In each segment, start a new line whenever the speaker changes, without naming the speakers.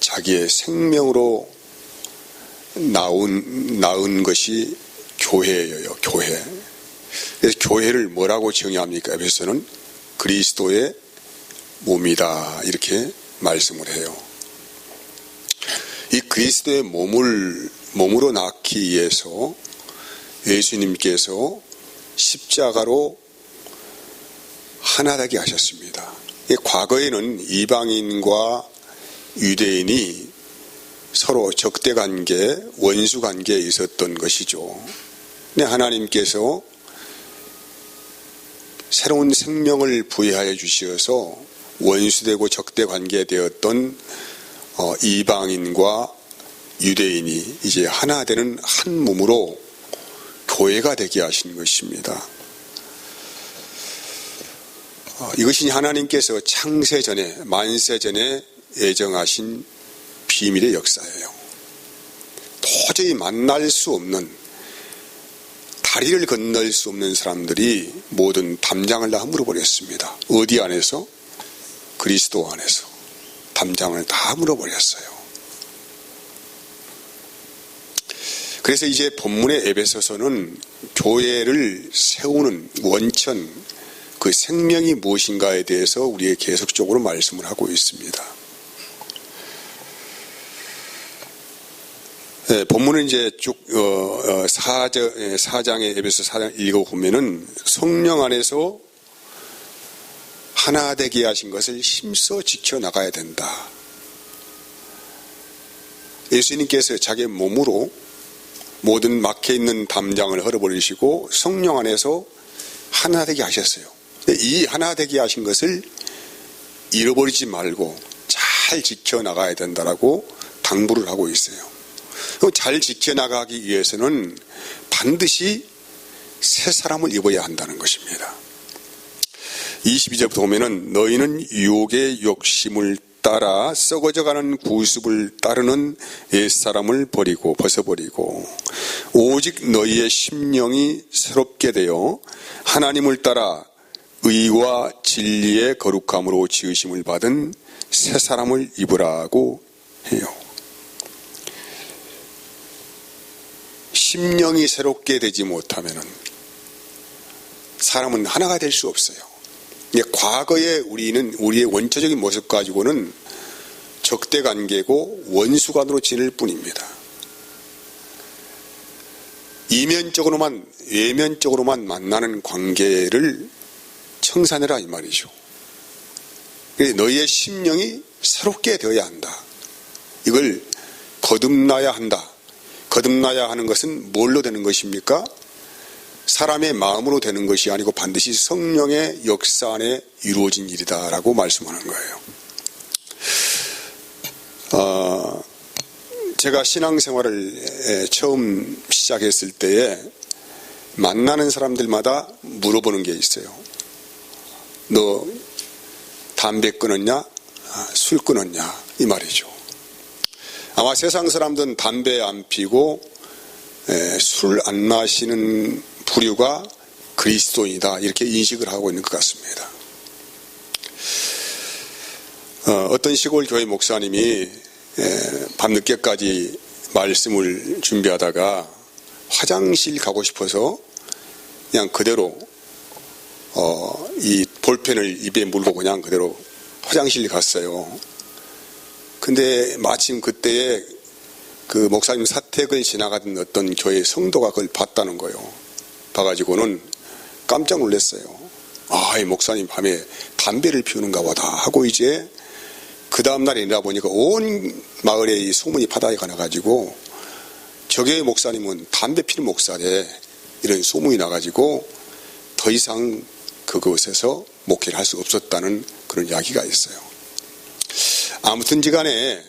자기의 생명으로 낳은 것이 교회예요. 교회. 그래서 교회를 뭐라고 정의합니까? 에베소서는 그리스도의 몸이다 이렇게 말씀을 해요. 이 그리스도의 몸으로 낳기 위해서 예수님께서 십자가로 하나 되게 하셨습니다. 과거에는 이방인과 유대인이 서로 적대관계, 원수관계에 있었던 것이죠. 근데 하나님께서 새로운 생명을 부여하여 주셔서 원수되고 적대관계에 되었던 이방인과 유대인이 이제 하나 되는 한 몸으로 교회가 되게 하신 것입니다. 이것이 하나님께서 창세 전에, 만세 전에 예정하신 비밀의 역사예요. 도저히 만날 수 없는, 다리를 건널 수 없는 사람들이 모든 담장을 다 물어버렸습니다. 어디 안에서? 그리스도 안에서 담장을 다 물어버렸어요. 그래서 이제 본문의 에베소서는 교회를 세우는 원천, 그 생명이 무엇인가에 대해서 우리에게 계속적으로 말씀을 하고 있습니다. 네, 본문은 이제 쭉 4장의 에베소 4장 읽어보면은 성령 안에서 하나 되게 하신 것을 힘써 지켜나가야 된다. 예수님께서 자기 몸으로 모든 막혀있는 담장을 헐어버리시고 성령 안에서 하나 되게 하셨어요. 이 하나 되게 하신 것을 잃어버리지 말고 잘 지켜나가야 된다라고 당부를 하고 있어요. 잘 지켜나가기 위해서는 반드시 새 사람을 입어야 한다는 것입니다. 22절부터 보면은 너희는 유혹의 욕심을 따라 썩어져가는 구습을 따르는 옛사람을 벗어버리고 오직 너희의 심령이 새롭게 되어 하나님을 따라 의와 진리의 거룩함으로 지으심을 받은 새 사람을 입으라고 해요. 심령이 새롭게 되지 못하면은 사람은 하나가 될 수 없어요. 과거에 우리는 우리의 원초적인 모습 가지고는 적대관계고 원수관으로 지낼 뿐입니다. 이면적으로만, 외면적으로만 만나는 관계를 청산해라 이 말이죠. 너희의 심령이 새롭게 되어야 한다. 이걸 거듭나야 한다. 거듭나야 하는 것은 뭘로 되는 것입니까? 사람의 마음으로 되는 것이 아니고 반드시 성령의 역사 안에 이루어진 일이다라고 말씀하는 거예요. 제가 신앙생활을 처음 시작했을 때에 만나는 사람들마다 물어보는 게 있어요. 너 담배 끊었냐? 술 끊었냐? 이 말이죠. 아마 세상 사람들은 담배 안 피고 술 안 마시는 부류가 그리스도인이다 이렇게 인식을 하고 있는 것 같습니다. 어떤 시골 교회 목사님이 밤늦게까지 말씀을 준비하다가 화장실 가고 싶어서 그냥 그대로 이 볼펜을 입에 물고 그냥 그대로 화장실 갔어요. 근데 마침 그때에 그 목사님 사택을 지나가던 어떤 교회 성도가 그걸 봤다는 거예요. 봐가지고는 깜짝 놀랐어요. 이 목사님 밤에 담배를 피우는가 보다 하고 이제 그 다음날에 일어나 보니까 온 마을에 이 소문이 바다에 가나가지고 저 교회 목사님은 담배 피는 목사래 이런 소문이 나가지고 더 이상 그곳에서 목회를 할 수 없었다는 그런 이야기가 있어요. 아무튼지 간에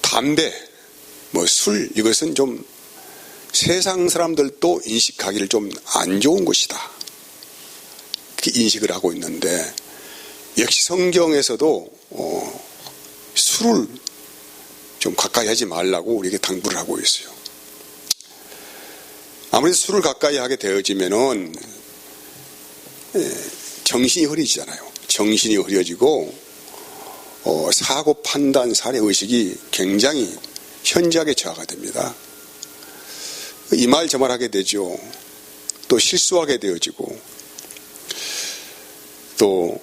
담배, 술 이것은 좀 세상 사람들도 인식하기를 좀 안 좋은 것이다. 그렇게 인식을 하고 있는데 역시 성경에서도 술을 좀 가까이 하지 말라고 우리에게 당부를 하고 있어요. 아무래도 술을 가까이 하게 되어지면은 정신이 흐려지잖아요. 정신이 흐려지고 사고 판단 사례 의식이 굉장히 현저하게 저하가 됩니다. 이 말 저 말 하게 되죠. 또 실수하게 되어지고 또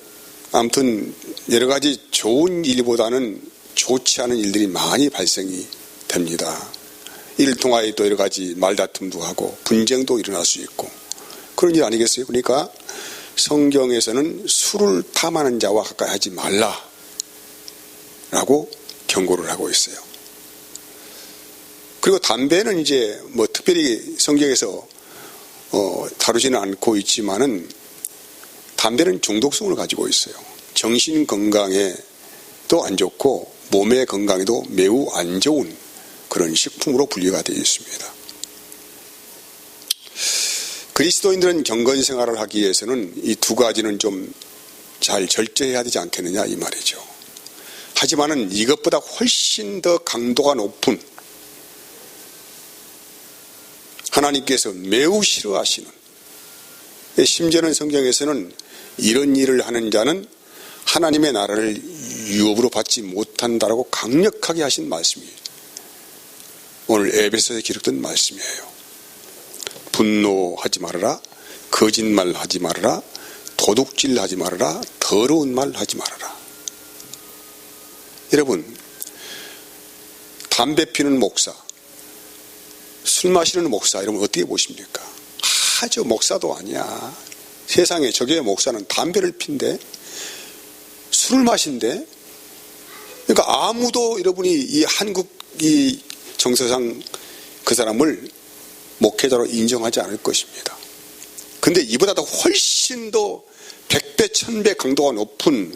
아무튼 여러 가지 좋은 일보다는 좋지 않은 일들이 많이 발생이 됩니다. 이를 통하여 또 여러 가지 말다툼도 하고 분쟁도 일어날 수 있고 그런 일 아니겠어요? 그러니까 성경에서는 술을 탐하는 자와 가까이 하지 말라라고 경고를 하고 있어요. 그리고 담배는 이제 뭐 특별히 성경에서 다루지는 않고 있지만은 담배는 중독성을 가지고 있어요. 정신 건강에도 안 좋고 몸의 건강에도 매우 안 좋은 그런 식품으로 분류가 되어 있습니다. 그리스도인들은 경건 생활을 하기 위해서는 이 두 가지는 좀 잘 절제해야 되지 않겠느냐 이 말이죠. 하지만은 이것보다 훨씬 더 강도가 높은 하나님께서 매우 싫어하시는, 심지어는 성경에서는 이런 일을 하는 자는 하나님의 나라를 유업으로 받지 못한다라고 강력하게 하신 말씀이 오늘 에베소서에 기록된 말씀이에요. 분노하지 말아라, 거짓말하지 말아라, 도둑질하지 말아라, 더러운 말 하지 말아라. 여러분, 담배 피는 목사, 술 마시는 목사 이러면 어떻게 보십니까? 저 목사도 아니야. 세상에 저게 목사는 담배를 핀대, 술을 마신대. 그러니까 아무도 여러분이 이 한국 이 정서상 그 사람을 목회자로 인정하지 않을 것입니다. 근데 이보다도 훨씬 더 100배, 1000배 강도가 높은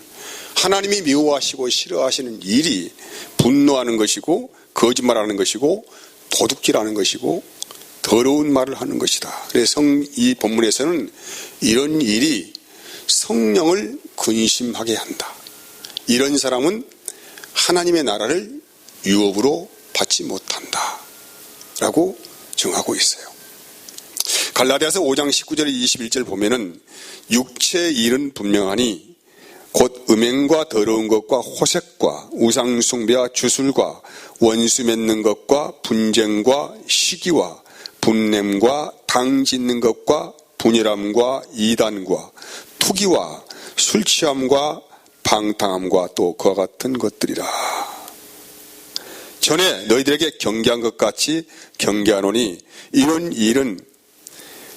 하나님이 미워하시고 싫어하시는 일이 분노하는 것이고 거짓말하는 것이고 도둑질하는 것이고 더러운 말을 하는 것이다. 그래서 이 본문에서는 이런 일이 성령을 근심하게 한다. 이런 사람은 하나님의 나라를 유업으로 받지 못한다 라고 정하고 있어요. 갈라디아서 5장 19절 21절 보면은 육체의 일은 분명하니 곧 음행과 더러운 것과 호색과 우상숭배와 주술과 원수 맺는 것과 분쟁과 시기와 분냄과 당 짓는 것과 분열함과 이단과 투기와 술취함과 방탕함과 또 그와 같은 것들이라. 전에 너희들에게 경계한 것 같이 경계하노니 이런 일은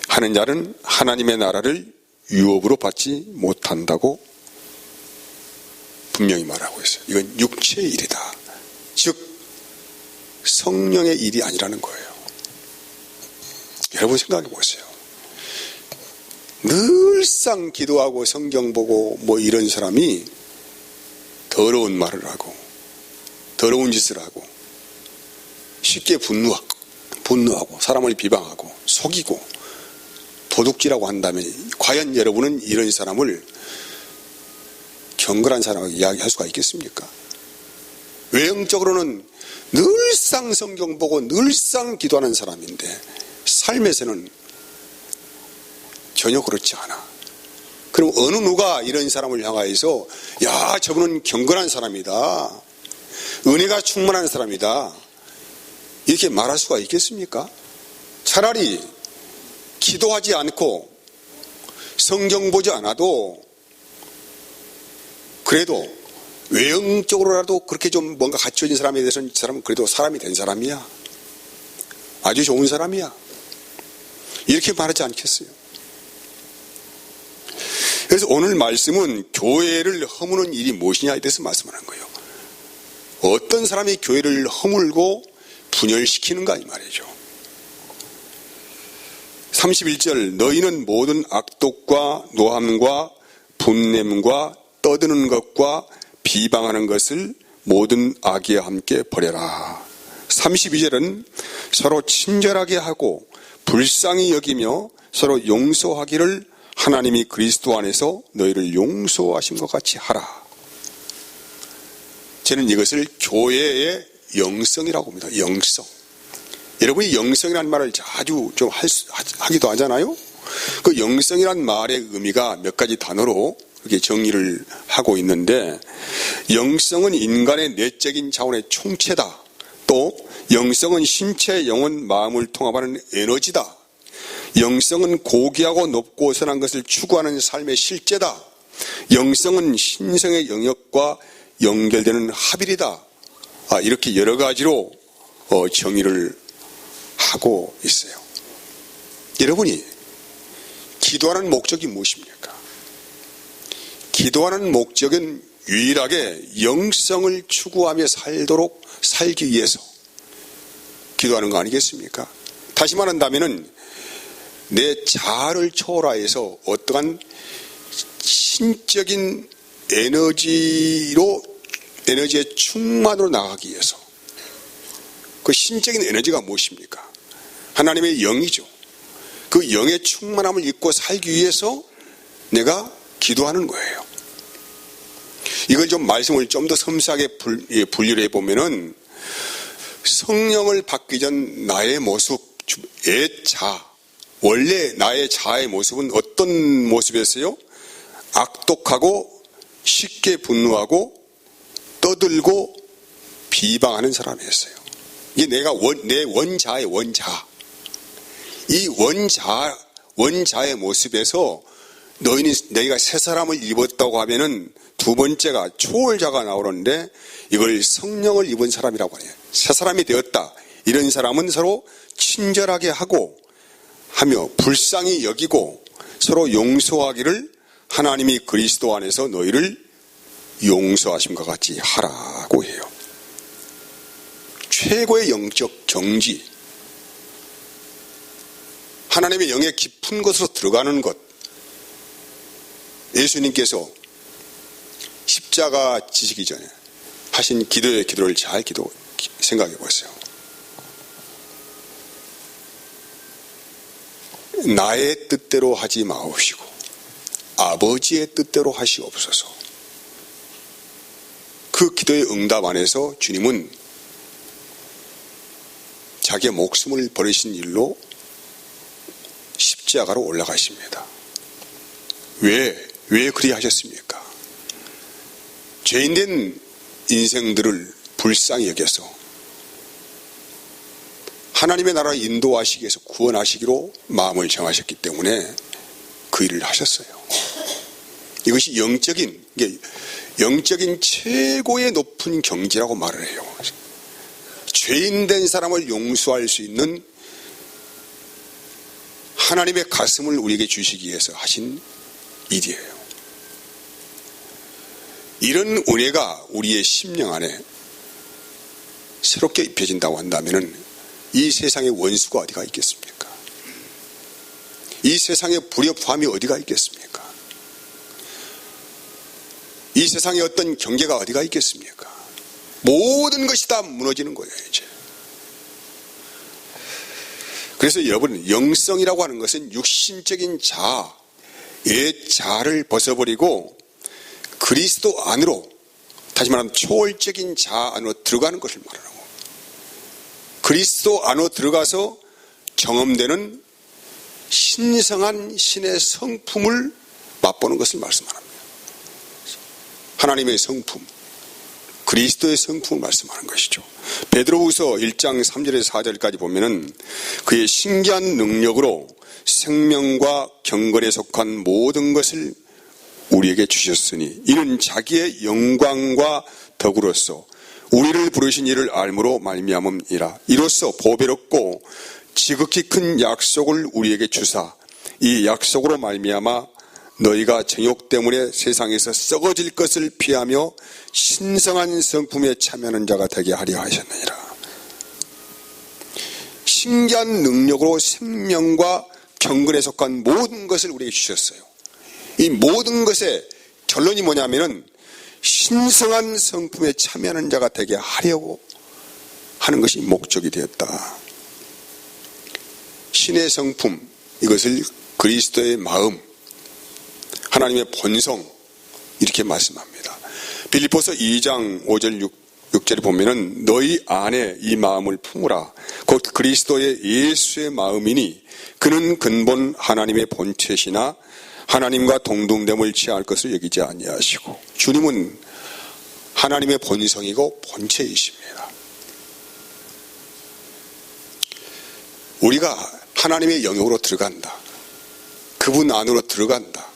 하는 자는 하나님의 나라를 유업으로 받지 못한다고 분명히 말하고 있어요. 이건 육체의 일이다. 즉 성령의 일이 아니라는 거예요. 여러분 생각해 보세요. 늘상 기도하고 성경 보고 뭐 이런 사람이 더러운 말을 하고 더러운 짓을 하고 쉽게 분노하고 사람을 비방하고 속이고 도둑질하고 한다면 과연 여러분은 이런 사람을 경건한 사람에게 이야기할 수가 있겠습니까? 외형적으로는 늘상 성경 보고 늘상 기도하는 사람인데 삶에서는 전혀 그렇지 않아. 그럼 어느 누가 이런 사람을 향하여서 야 저분은 경건한 사람이다, 은혜가 충만한 사람이다 이렇게 말할 수가 있겠습니까? 차라리 기도하지 않고 성경 보지 않아도 그래도 외형적으로라도 그렇게 좀 뭔가 갖춰진 사람에 대해서는 이 사람은 그래도 사람이 된 사람이야, 아주 좋은 사람이야 이렇게 말하지 않겠어요? 그래서 오늘 말씀은 교회를 허무는 일이 무엇이냐에 대해서 말씀하는 거예요. 어떤 사람이 교회를 허물고 분열시키는가 이 말이죠. 31절 너희는 모든 악독과 노함과 분냄과 떠드는 것과 비방하는 것을 모든 악의와 함께 버려라. 32절은 서로 친절하게 하고 불쌍히 여기며 서로 용서하기를 하나님이 그리스도 안에서 너희를 용서하신 것 같이 하라. 저는 이것을 교회의 영성이라고 합니다. 영성. 여러분이 영성이라는 말을 자주 좀 하기도 하잖아요. 그 영성이라는 말의 의미가 몇 가지 단어로 이렇게 정의를 하고 있는데 영성은 인간의 내적인 자원의 총체다. 또 영성은 신체, 영혼, 마음을 통합하는 에너지다. 영성은 고귀하고 높고 선한 것을 추구하는 삶의 실제다. 영성은 신성의 영역과 연결되는 합일이다. 이렇게 여러 가지로 정의를 하고 있어요. 여러분이 기도하는 목적이 무엇입니까? 기도하는 목적은 유일하게 영성을 추구하며 살기 위해서 기도하는 거 아니겠습니까? 다시 말한다면은 내 자아를 초월하여서 어떠한 신적인 에너지의 충만으로 나가기 위해서. 그 신적인 에너지가 무엇입니까? 하나님의 영이죠. 그 영의 충만함을 입고 살기 위해서 내가 기도하는 거예요. 이걸 좀 말씀을 좀 더 섬세하게 분류를 해보면은 성령을 받기 전 나의 모습, 원래 나의 자아의 모습은 어떤 모습이었어요? 악독하고 쉽게 분노하고 떠들고 비방하는 사람이었어요. 이게 내 원자의 원자. 이 원자의 모습에서 너희가 새 사람을 입었다고 하면은 두 번째가 초월자가 나오는데 이걸 성령을 입은 사람이라고 해요. 새 사람이 되었다. 이런 사람은 서로 친절하게 하며 불쌍히 여기고 서로 용서하기를 하나님이 그리스도 안에서 너희를 용서하심과 같이 하라고 해요. 최고의 영적 정지. 하나님의 영의 깊은 곳으로 들어가는 것. 예수님께서 십자가 지시기 전에 하신 기도를 잘 생각해 보세요. 나의 뜻대로 하지 마옵시고 아버지의 뜻대로 하시옵소서. 그 기도의 응답 안에서 주님은 자기의 목숨을 버리신 일로 십자가로 올라가십니다. 왜 그리 하셨습니까? 죄인된 인생들을 불쌍히 여겨서 하나님의 나라를 인도하시기 위해서 구원하시기로 마음을 정하셨기 때문에 그 일을 하셨어요. 이것이 영적인 최고의 높은 경지라고 말을 해요. 죄인된 사람을 용서할 수 있는 하나님의 가슴을 우리에게 주시기 위해서 하신 일이에요. 이런 은혜가 우리의 심령 안에 새롭게 입혀진다고 한다면 이 세상의 원수가 어디가 있겠습니까? 이 세상의 불협화음이 어디가 있겠습니까? 이 세상의 어떤 경계가 어디가 있겠습니까? 모든 것이 다 무너지는 거예요, 이제. 그래서 여러분, 영성이라고 하는 것은 육신적인 자아를 벗어버리고 그리스도 안으로, 다시 말하면 초월적인 자아 안으로 들어가는 것을 말하는 거예요. 그리스도 안으로 들어가서 경험되는 신성한 신의 성품을 맛보는 것을 말씀합니다. 하나님의 성품, 그리스도의 성품을 말씀하는 것이죠. 베드로후서 1장 3절에서 4절까지 보면은 그의 신기한 능력으로 생명과 경건에 속한 모든 것을 우리에게 주셨으니 이는 자기의 영광과 덕으로서 우리를 부르신 이를 알므로 말미암음이라. 이로써 보배롭고 지극히 큰 약속을 우리에게 주사 이 약속으로 말미암아 너희가 정욕 때문에 세상에서 썩어질 것을 피하며 신성한 성품에 참여하는 자가 되게 하려 하셨느니라. 신기한 능력으로 생명과 경건에 속한 모든 것을 우리에게 주셨어요. 이 모든 것의 결론이 뭐냐면은 신성한 성품에 참여하는 자가 되게 하려고 하는 것이 목적이 되었다. 신의 성품, 이것을 그리스도의 마음, 하나님의 본성, 이렇게 말씀합니다. 빌립보서 2장 5절 6절에 보면은 너희 안에 이 마음을 품으라. 곧 그리스도의 예수의 마음이니 그는 근본 하나님의 본체시나 하나님과 동등됨을 취할 것을 여기지 아니하시고. 주님은 하나님의 본성이고 본체이십니다. 우리가 하나님의 영역으로 들어간다, 그분 안으로 들어간다,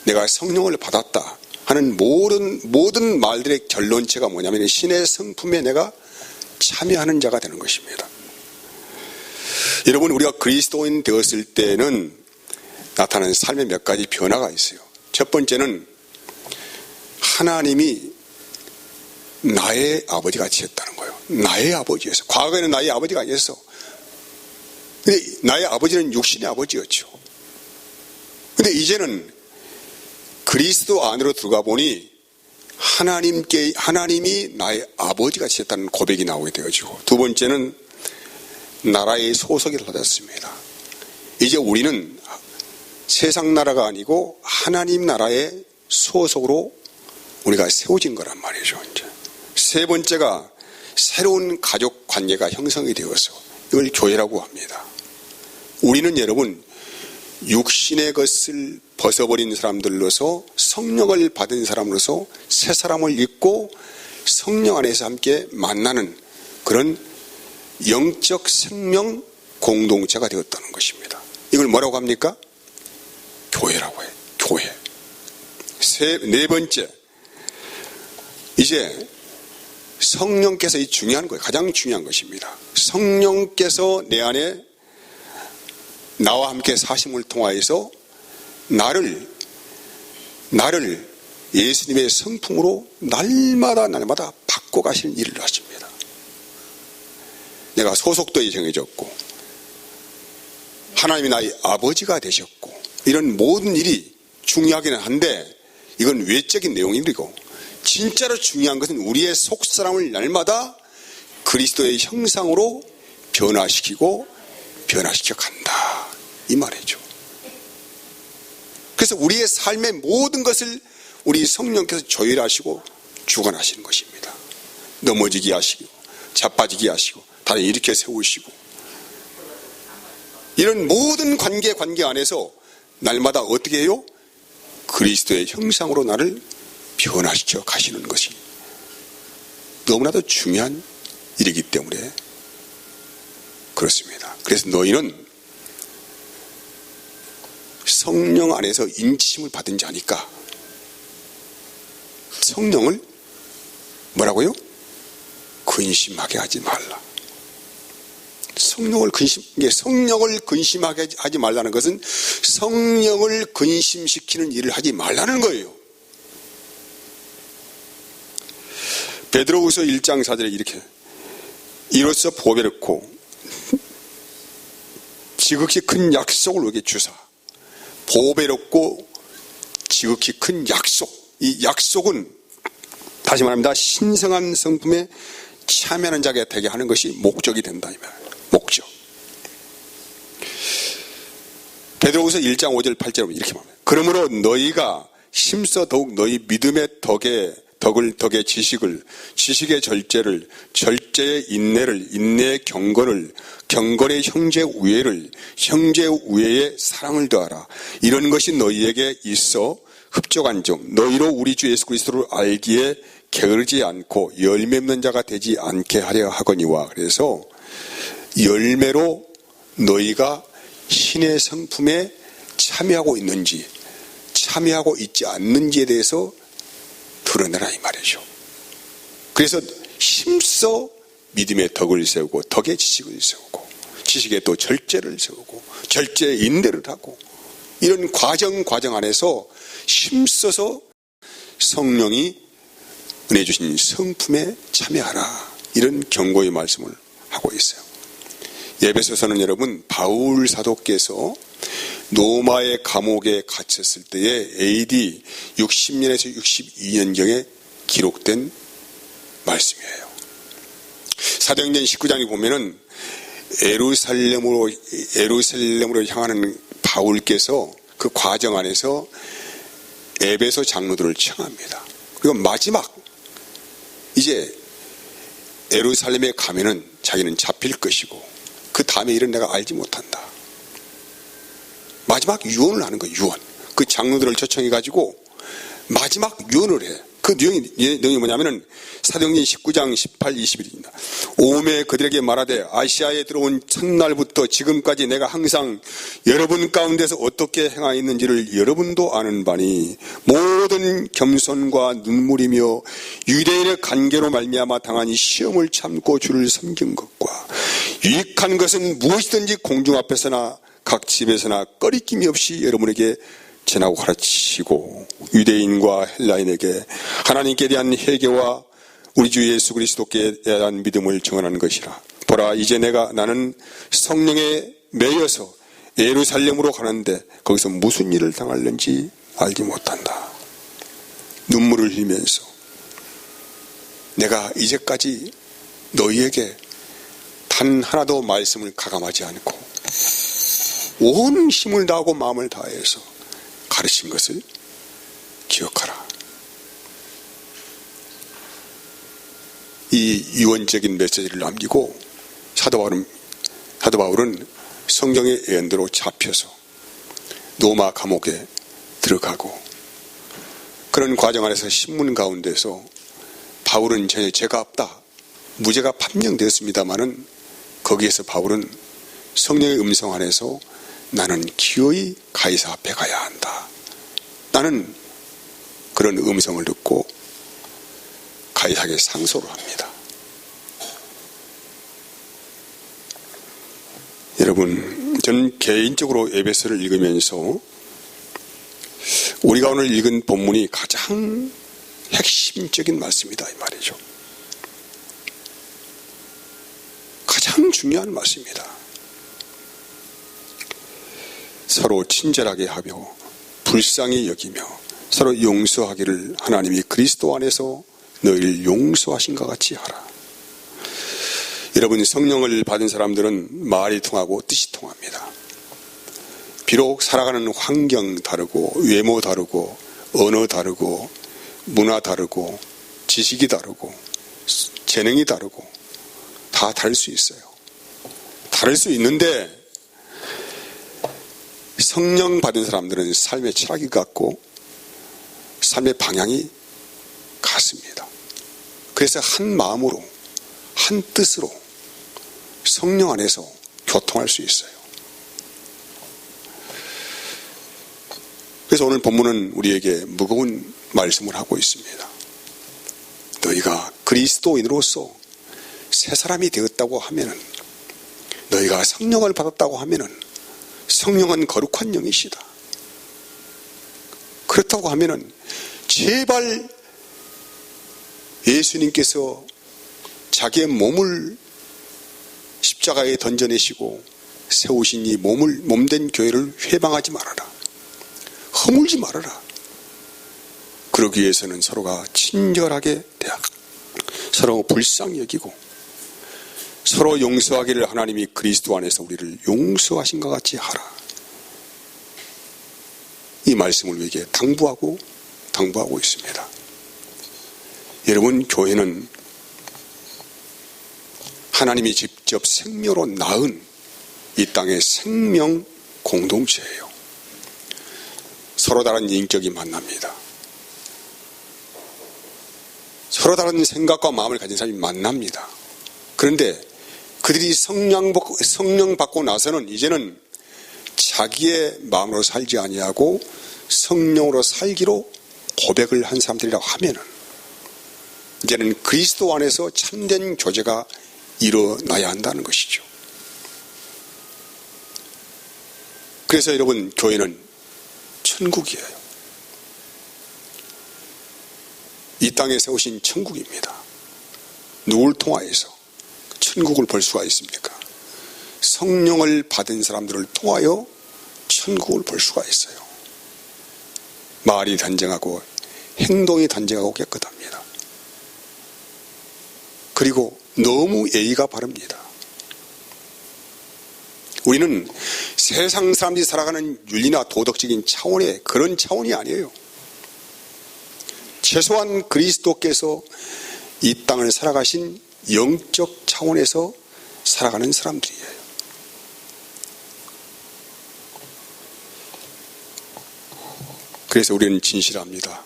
내가 성령을 받았다 하는 모든 말들의 결론체가 뭐냐면 신의 성품에 내가 참여하는 자가 되는 것입니다. 여러분, 우리가 그리스도인 되었을 때는 나타나는 삶의 몇 가지 변화가 있어요. 첫 번째는 하나님이 나의 아버지가 되었다는 거예요. 나의 아버지였어. 과거에는 나의 아버지가 아니었어. 근데 나의 아버지는 육신의 아버지였죠. 근데 이제는 그리스도 안으로 들어가 보니 하나님이 나의 아버지가 되었다는 고백이 나오게 되어지고, 두 번째는 나라의 소속을 받았습니다. 이제 우리는 세상 나라가 아니고 하나님 나라의 소속으로 우리가 세워진 거란 말이죠. 이제 세 번째가 새로운 가족 관계가 형성이 되어서 이걸 교회라고 합니다. 우리는 여러분 육신의 것을 벗어버린 사람들로서 성령을 받은 사람으로서 새 사람을 입고 성령 안에서 함께 만나는 그런 영적 생명 공동체가 되었다는 것입니다. 이걸 뭐라고 합니까? 교회라고 해요. 교회. 네 번째, 이제 성령께서 이 중요한 거예요. 가장 중요한 것입니다. 성령께서 내 안에 나와 함께 사심을 통하여서 나를 예수님의 성품으로 날마다 바꿔가시는 일을 하십니다. 내가 소속도 정해졌고 하나님이 나의 아버지가 되셨고, 이런 모든 일이 중요하기는 한데 이건 외적인 내용이고, 진짜로 중요한 것은 우리의 속사람을 날마다 그리스도의 형상으로 변화시켜 간다, 이 말이죠. 그래서 우리의 삶의 모든 것을 우리 성령께서 조율하시고 주관하시는 것입니다. 넘어지게 하시고 자빠지게 하시고 다시 일으켜 세우시고, 이런 모든 관계 안에서 날마다 어떻게 해요? 그리스도의 형상으로 나를 변화시켜 가시는 것이 너무나도 중요한 일이기 때문에 그렇습니다. 그래서 너희는 성령 안에서 인치심을 받은 자니까 성령을 뭐라고요? 근심하게 하지 말라. 성령을 근심하게 하지 말라는 것은 성령을 근심시키는 일을 하지 말라는 거예요. 베드로후서 1장 4절에 이렇게, 이로써 보배롭고 지극히 큰 약속을 우리에게 주사. 보배롭고 지극히 큰 약속, 이 약속은 다시 말합니다, 신성한 성품에 참여하는 자가 되게 하는 것이 목적이 된다, 이 말이에요. 목적. 베드로후서 1장 5절 8절에 이렇게 말합니다. 그러므로 너희가 힘써 더욱 너희 믿음의 덕의 지식을, 지식의 절제를, 절제의 인내를, 인내의 경건을, 경건의 형제 우애를, 형제 우애의 사랑을 더하라. 이런 것이 너희에게 있어 흡족한 점, 너희로 우리 주 예수 그리스도를 알기에 게으르지 않고 열매 없는 자가 되지 않게 하려 하거니와. 그래서 열매로 너희가 신의 성품에 참여하고 있는지 참여하고 있지 않는지에 대해서 드러내라, 이 말이죠. 그래서 힘써 믿음의 덕을 세우고 덕의 지식을 세우고 지식의 또 절제를 세우고 절제의 인내를 하고, 이런 과정 안에서 힘써서 성령이 은혜 주신 성품에 참여하라, 이런 경고의 말씀을 하고 있어요. 에베소서는 여러분 바울 사도께서 로마의 감옥에 갇혔을 때에 AD 60년에서 62년경에 기록된 말씀이에요. 사도행전 19장에 보면은 예루살렘으로 향하는 바울께서 그 과정 안에서 에베소 장로들을 청합니다. 그리고 마지막 이제 예루살렘에 가면은 자기는 잡힐 것이고 그 다음에 일은 내가 알지 못한다. 마지막 유언을 하는 거예요. 유언. 그 장로들을 초청해 가지고 마지막 유언을 해. 그 내용이 뭐냐면은 사도행전 19장 18, 20일입니다. 오매 그들에게 말하되 아시아에 들어온 첫날부터 지금까지 내가 항상 여러분 가운데서 어떻게 행하였는지를 여러분도 아는 바니 모든 겸손과 눈물이며 유대인의 관계로 말미암아 당한 이 시험을 참고 주를 섬긴 것과 유익한 것은 무엇이든지 공중 앞에서나 각 집에서나 꺼리낌이 없이 여러분에게 전하고 가르치시고 유대인과 헬라인에게 하나님께 대한 회개와 우리 주 예수 그리스도께 대한 믿음을 증언하는 것이라. 보라, 이제 나는 성령에 매여서 예루살렘으로 가는데 거기서 무슨 일을 당할는지 알지 못한다. 눈물을 흘리면서 내가 이제까지 너희에게 단 하나도 말씀을 가감하지 않고 온 힘을 다하고 마음을 다해서 가르친 것을 기억하라. 이 유언적인 메시지를 남기고 사도 바울은 성경의 예언대로 잡혀서 로마 감옥에 들어가고 그런 과정 안에서 신문 가운데서 바울은 전혀 죄가 없다, 무죄가 판명되었습니다마는 거기에서 바울은 성령의 음성 안에서 나는 기어이 가이사 앞에 가야 한다. 나는 그런 음성을 듣고 가이사에게 상소를 합니다. 여러분, 저는 개인적으로 에베소를 읽으면서 우리가 오늘 읽은 본문이 가장 핵심적인 말씀이다 이 말이죠. 가장 중요한 말씀입니다. 서로 친절하게 하며 불쌍히 여기며 서로 용서하기를 하나님이 그리스도 안에서 너희를 용서하신 것 같이 하라. 여러분, 성령을 받은 사람들은 말이 통하고 뜻이 통합니다. 비록 살아가는 환경 다르고 외모 다르고 언어 다르고 문화 다르고 지식이 다르고 재능이 다르고 다 다를 수 있어요. 다를 수 있는데 성령 받은 사람들은 삶의 철학이 같고 삶의 방향이 같습니다. 그래서 한 마음으로 한 뜻으로 성령 안에서 교통할 수 있어요. 그래서 오늘 본문은 우리에게 무거운 말씀을 하고 있습니다. 너희가 그리스도인으로서 새 사람이 되었다고 하면은, 너희가 성령을 받았다고 하면은 성령은 거룩한 영이시다. 그렇다고 하면은 제발 예수님께서 자기의 몸을 십자가에 던져내시고 세우신 이 몸된 교회를 회방하지 말아라. 허물지 말아라. 그러기 위해서는 서로가 친절하게 대하고 서로 불쌍히 여기고 서로 용서하기를 하나님이 그리스도 안에서 우리를 용서하신 것 같이 하라. 이 말씀을 우리에게 당부하고 있습니다. 여러분, 교회는 하나님이 직접 생명으로 낳은 이 땅의 생명 공동체예요. 서로 다른 인격이 만납니다. 서로 다른 생각과 마음을 가진 사람이 만납니다. 그런데 그들이 성령 받고 나서는 이제는 자기의 마음으로 살지 아니하고 성령으로 살기로 고백을 한 사람들이라고 하면은 이제는 그리스도 안에서 참된 교제가 일어나야 한다는 것이죠. 그래서 여러분, 교회는 천국이에요. 이 땅에 세우신 천국입니다. 누굴 통하여서 천국을 볼 수가 있습니까? 성령을 받은 사람들을 통하여 천국을 볼 수가 있어요. 말이 단정하고 행동이 단정하고 깨끗합니다. 그리고 너무 예의가 바릅니다. 우리는 세상 사람들이 살아가는 윤리나 도덕적인 차원의 그런 차원이 아니에요. 최소한 그리스도께서 이 땅을 살아가신 영적 차원에서 살아가는 사람들이에요. 그래서 우리는 진실합니다.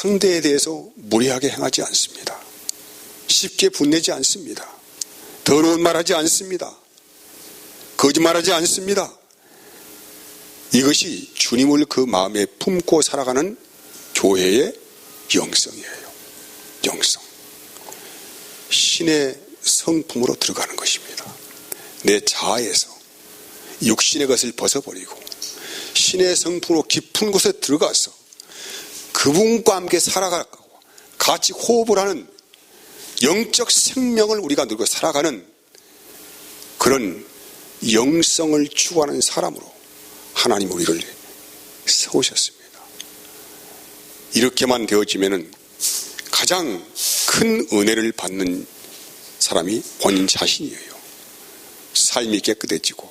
상대에 대해서 무례하게 행하지 않습니다. 쉽게 분내지 않습니다. 더러운 말하지 않습니다. 거짓말하지 않습니다. 이것이 주님을 그 마음에 품고 살아가는 교회의 영성이에요. 영성. 신의 성품으로 들어가는 것입니다. 내 자아에서 육신의 것을 벗어버리고 신의 성품으로 깊은 곳에 들어가서 그분과 함께 살아가고 같이 호흡을 하는 영적 생명을 우리가 누리고 살아가는 그런 영성을 추구하는 사람으로 하나님 우리를 세우셨습니다. 이렇게만 되어지면은 가장 큰 은혜를 받는 사람이 본인 자신이에요. 삶이 깨끗해지고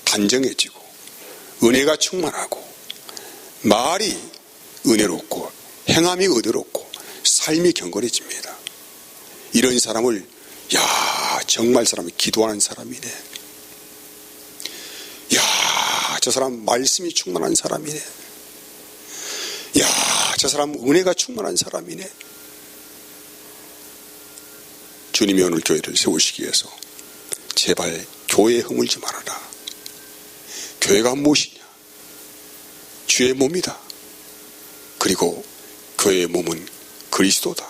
단정해지고 은혜가 충만하고 말이 은혜롭고 행함이 의도롭고 삶이 경건해집니다. 이런 사람을 정말 사람이 기도하는 사람이네. 저 사람 말씀이 충만한 사람이네. 저 사람 은혜가 충만한 사람이네. 주님이 오늘 교회를 세우시기 위해서 제발 교회에 허물지 말아라. 교회가 무엇이냐? 주의 몸이다. 그리고 교회의 몸은 그리스도다.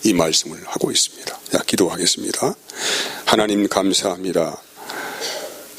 이 말씀을 하고 있습니다. 기도하겠습니다. 하나님 감사합니다.